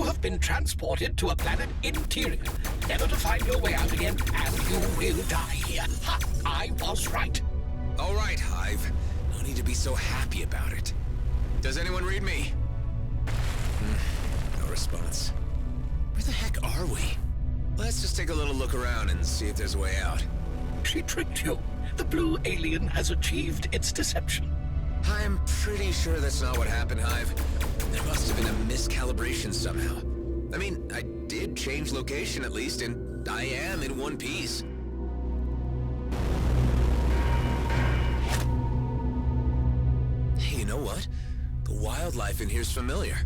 have been transported to a planet interior, never to find your way out again, and you will die here. Ha! I was right. All right, Hive. No need to be so happy about it. Does anyone read me? No response. Where the heck are we? Let's just take a little look around and see if there's a way out. She tricked you. The blue alien has achieved its deception. I'm pretty sure that's not what happened, Hive. There must have been a miscalibration somehow. I mean, I did change location at least, and I am in one piece. Hey, you know what? The wildlife in here's familiar.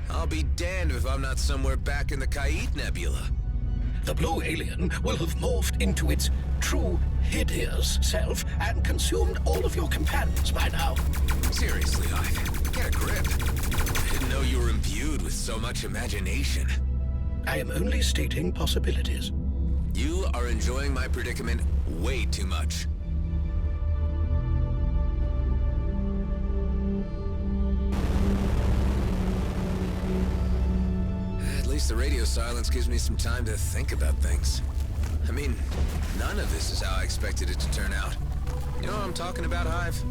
I'll be damned if I'm not somewhere back in the Kait Nebula. The blue alien will have morphed into its true hideous self and consumed all of your companions by now. Seriously, Hive, get a grip. I didn't know you were imbued with so much imagination. I am only stating possibilities. You are enjoying my predicament way too much. At least the radio silence gives me some time to think about things. I mean, none of this is how I expected it to turn out. You know what I'm talking about, Hive?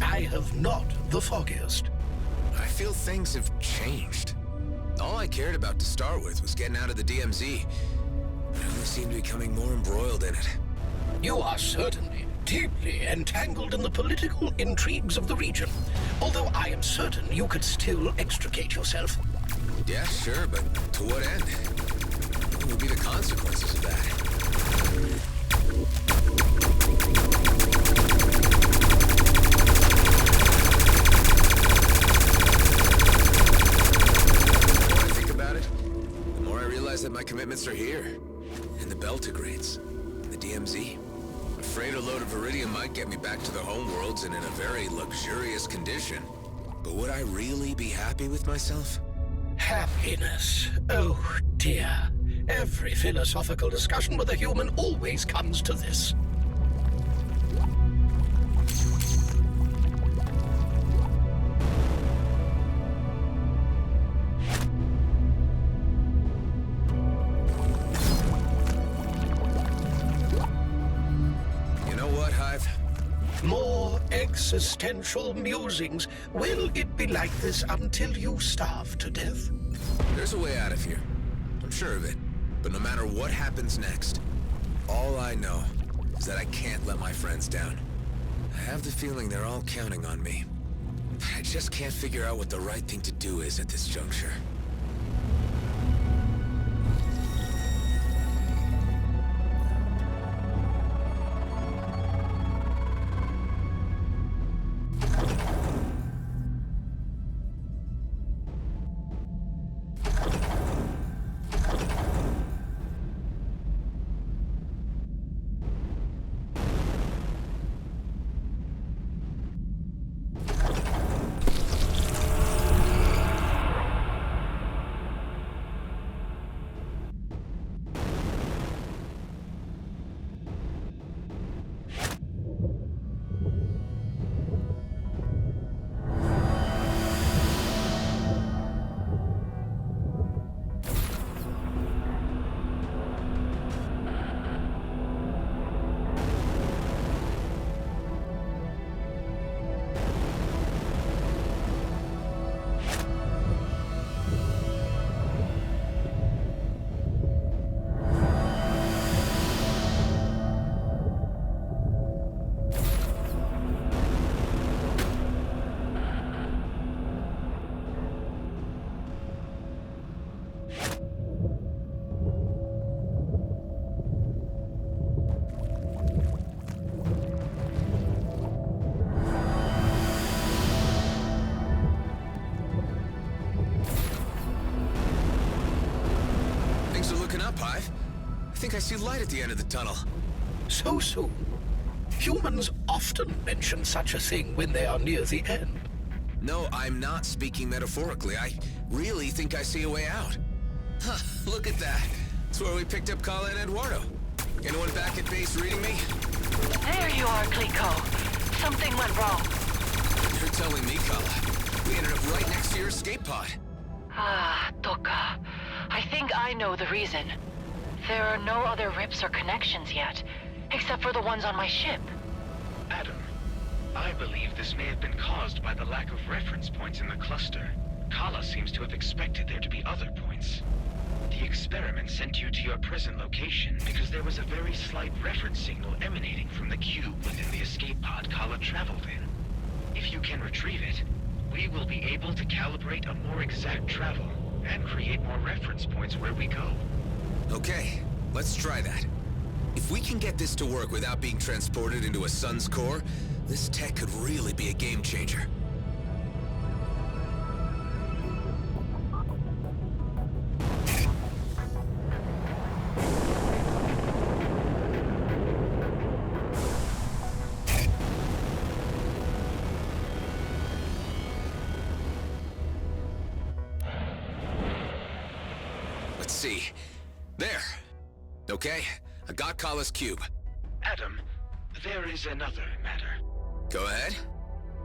I have not the foggiest. I feel things have changed. All I cared about to start with was getting out of the DMZ. But I only seem to be becoming more embroiled in it. You are certainly deeply entangled in the political intrigues of the region, although I am certain you could still extricate yourself. Yeah, sure, but to what end? What would be the consequences of that? The more I think about it, the more I realize that my commitments are here. In the Beltigrades, in the DMZ. A freighter load of Viridium might get me back to the homeworlds and in a very luxurious condition. But would I really be happy with myself? Happiness. Oh, dear. Every philosophical discussion with a human always comes to this. You know what, Hive? More existential musings. Will it be like this until you starve to death? There's a way out of here. I'm sure of it. But no matter what happens next, all I know is that I can't let my friends down. I have the feeling they're all counting on me. But I just can't figure out what the right thing to do is at this juncture. I think I see light at the end of the tunnel. So soon? Humans often mention such a thing when they are near the end. No, I'm not speaking metaphorically. I really think I see a way out. Huh, look at that. It's where we picked up Kala and Eduardo. Anyone back at base reading me? There you are, Clico. Something went wrong. You're telling me, Kala. We ended up right next to your escape pod. Ah, Toka. I know the reason. There are no other rips or connections yet, except for the ones on my ship. Adam, I believe this may have been caused by the lack of reference points in the cluster. Kala seems to have expected there to be other points. The experiment sent you to your present location because there was a very slight reference signal emanating from the cube within the escape pod Kala traveled in. If you can retrieve it, we will be able to calibrate a more exact travel and create more reference points where we go. Okay, let's try that. If we can get this to work without being transported into a sun's core, this tech could really be a game changer. Let's see. There. Okay, I got Kala's cube. Adam, there is another matter. Go ahead.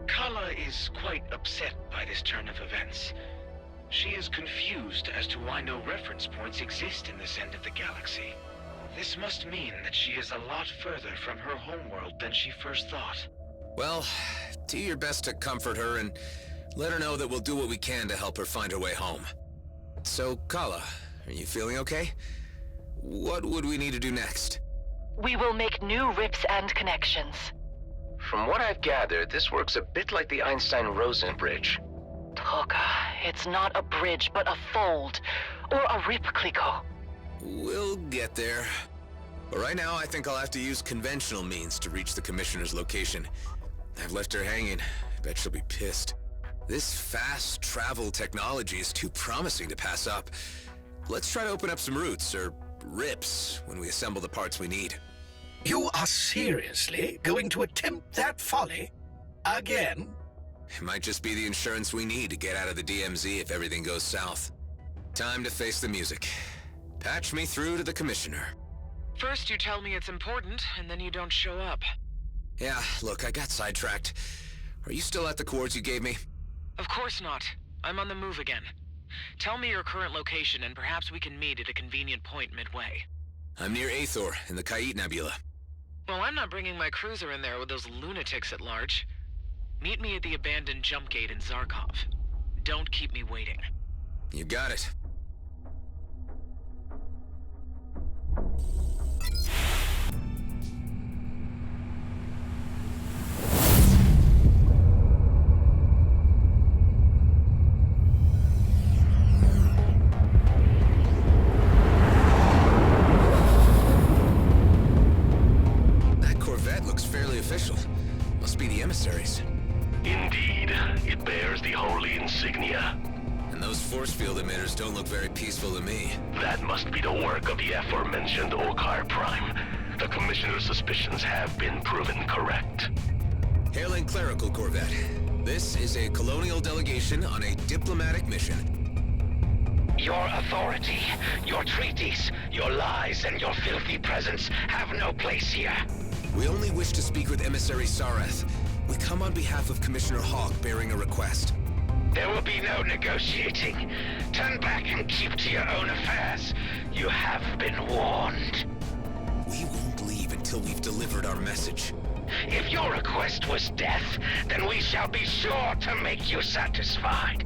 Kala is quite upset by this turn of events. She is confused as to why no reference points exist in this end of the galaxy. This must mean that she is a lot further from her homeworld than she first thought. Well, do your best to comfort her and let her know that we'll do what we can to help her find her way home. So, Kala, are you feeling okay? What would we need to do next? We will make new rips and connections. From what I've gathered, this works a bit like the Einstein-Rosen bridge. Toka, it's not a bridge, but a fold. Or a rip, Clico. We'll get there. But right now, I think I'll have to use conventional means to reach the Commissioner's location. I've left her hanging. I bet she'll be pissed. This fast travel technology is too promising to pass up. Let's try to open up some routes, or rips, when we assemble the parts we need. You are seriously going to attempt that folly? Again? It might just be the insurance we need to get out of the DMZ if everything goes south. Time to face the music. Patch me through to the Commissioner. First you tell me it's important, and then you don't show up. Yeah, look, I got sidetracked. Are you still at the coords you gave me? Of course not. I'm on the move again. Tell me your current location, and perhaps we can meet at a convenient point midway. I'm near Aethor, in the Kait Nebula. Well, I'm not bringing my cruiser in there with those lunatics at large. Meet me at the abandoned jump gate in Zarkov. Don't keep me waiting. You got it. Official. Must be the Emissaries. Indeed. It bears the holy insignia. And those force field emitters don't look very peaceful to me. That must be the work of the aforementioned Okar Prime. The Commissioner's suspicions have been proven correct. Hailing Clerical Corvette. This is a colonial delegation on a diplomatic mission. Your authority, your treaties, your lies, and your filthy presence have no place here. We only wish to speak with Emissary Sareth. We come on behalf of Commissioner Hawk bearing a request. There will be no negotiating. Turn back and keep to your own affairs. You have been warned. We won't leave until we've delivered our message. If your request was death, then we shall be sure to make you satisfied.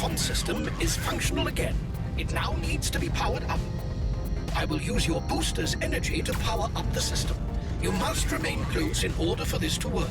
comm system is functional again. It now needs to be powered up. I will use your booster's energy to power up the system. You must remain close in order for this to work.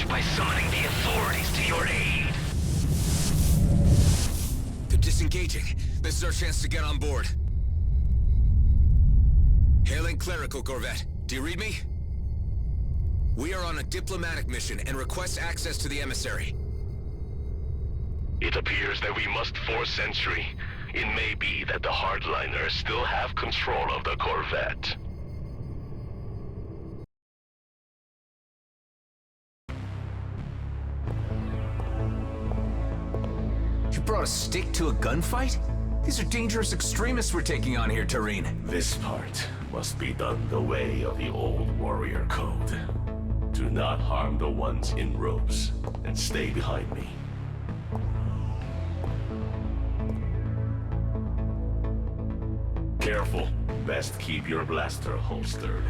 By summoning the authorities to your aid. They're disengaging. This is our chance to get on board. Hailing Clerical Corvette. Do you read me? We are on a diplomatic mission and request access to the Emissary. It appears that we must force entry. It may be that the hardliners still have control of the Corvette. You brought a stick to a gunfight? These are dangerous extremists we're taking on here, Tareen. This part must be done the way of the old warrior code. Do not harm the ones in robes, and stay behind me. Careful. Best keep your blaster holstered.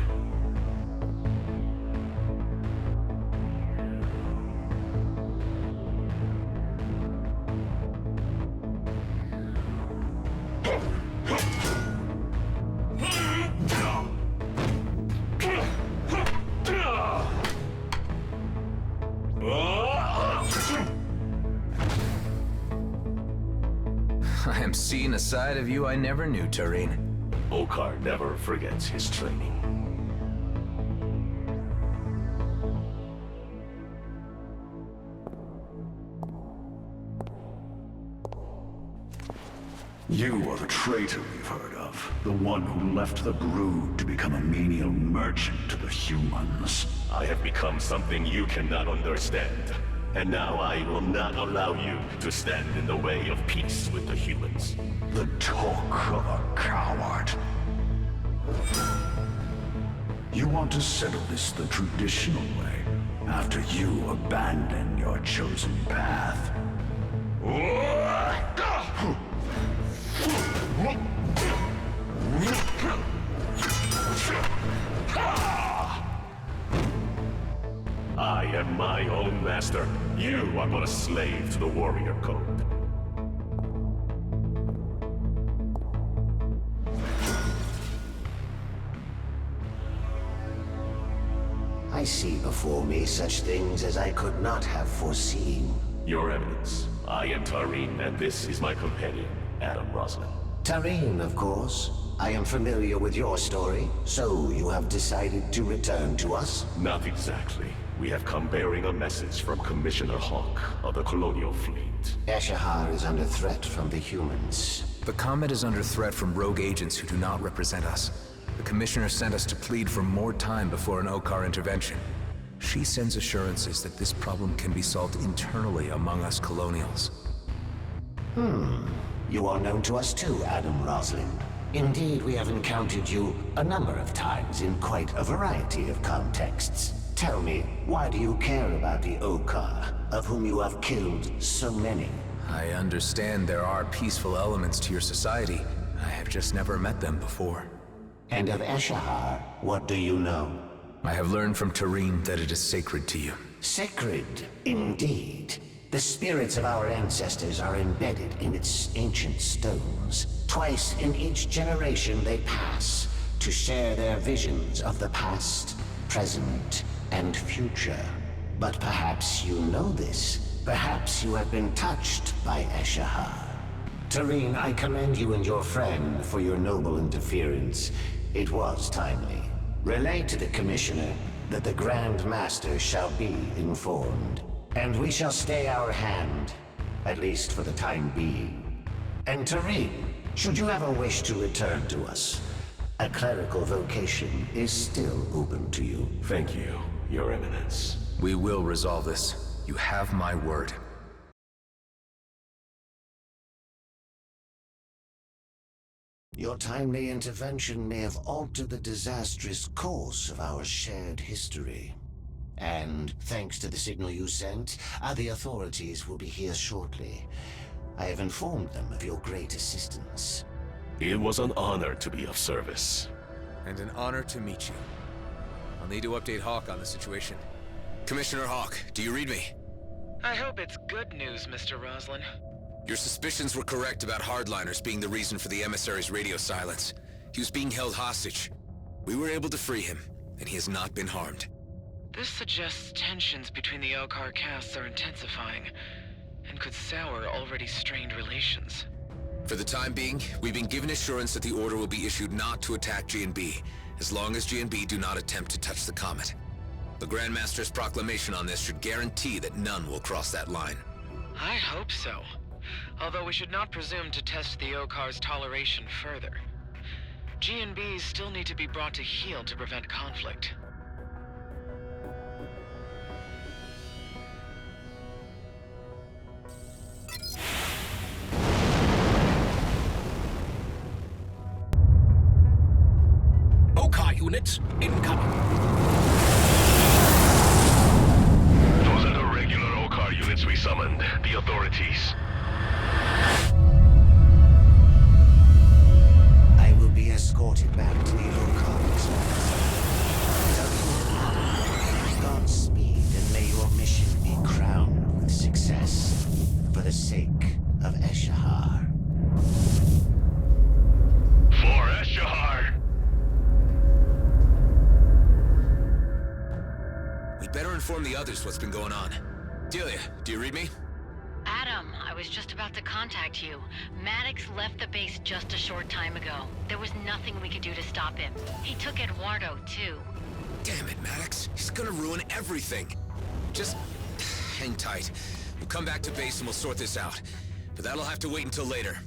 I am seeing a side of you I never knew, Tareen. Okar never forgets his training. You are the traitor we've heard of. The one who left the brood to become a menial merchant to the humans. I have become something you cannot understand. And now I will not allow you to stand in the way of peace with the humans. The talk of a coward. You want to settle this the traditional way, after you abandon your chosen path. I am my own master. You are but a slave to the warrior code. I see before me such things as I could not have foreseen. Your Eminence, I am Tareen, and this is my companion, Adam Roslin. Tareen, of course. I am familiar with your story, so you have decided to return to us? Not exactly. We have come bearing a message from Commissioner Hawk of the Colonial Fleet. Eshahar is under threat from the humans. The Comet is under threat from rogue agents who do not represent us. The Commissioner sent us to plead for more time before an Okar intervention. She sends assurances that this problem can be solved internally among us Colonials. You are known to us too, Adam Roslin. Indeed, we have encountered you a number of times in quite a variety of contexts. Tell me, why do you care about the Okar, of whom you have killed so many? I understand there are peaceful elements to your society. I have just never met them before. And of Eshahar, what do you know? I have learned from Tareen that it is sacred to you. Sacred, indeed. The spirits of our ancestors are embedded in its ancient stones. Twice in each generation they pass to share their visions of the past, present, and future. But perhaps you know this. Perhaps you have been touched by Eshahar. Tareen, I commend you and your friend for your noble interference. It was timely. Relay to the Commissioner that the Grand Master shall be informed. And we shall stay our hand, at least for the time being. And Tareen, should you ever wish to return to us, A clerical vocation is still open to you. Thank you, Your Eminence. We will resolve this. You have my word. Your timely intervention may have altered the disastrous course of our shared history. And, thanks to the signal you sent, the authorities will be here shortly. I have informed them of your great assistance. It was an honor to be of service. And an honor to meet you. I'll need to update Hawk on the situation. Commissioner Hawk, do you read me? I hope it's good news, Mr. Roslin. Your suspicions were correct about hardliners being the reason for the Emissary's radio silence. He was being held hostage. We were able to free him, and he has not been harmed. This suggests tensions between the Elcar castes are intensifying, and could sour already strained relations. For the time being, we've been given assurance that the order will be issued not to attack G&B, as long as G&B do not attempt to touch the comet. The Grandmaster's proclamation on this should guarantee that none will cross that line. I hope so. Although we should not presume to test the Elcar's toleration further. G&Bs still need to be brought to heel to prevent conflict. Okar units incoming. Those are the regular Okar units we summoned. The authorities. I will be escorted back to the Okar express. Godspeed, and may your mission be crowned with success. For the sake of Eshahar. For Eshahar! We'd better inform the others what's been going on. Delia, do you read me? Adam, I was just about to contact you. Maddox left the base just a short time ago. There was nothing we could do to stop him. He took Eduardo, too. Damn it, Maddox. He's gonna ruin everything. Just hang tight. We'll come back to base and we'll sort this out. But that'll have to wait until later.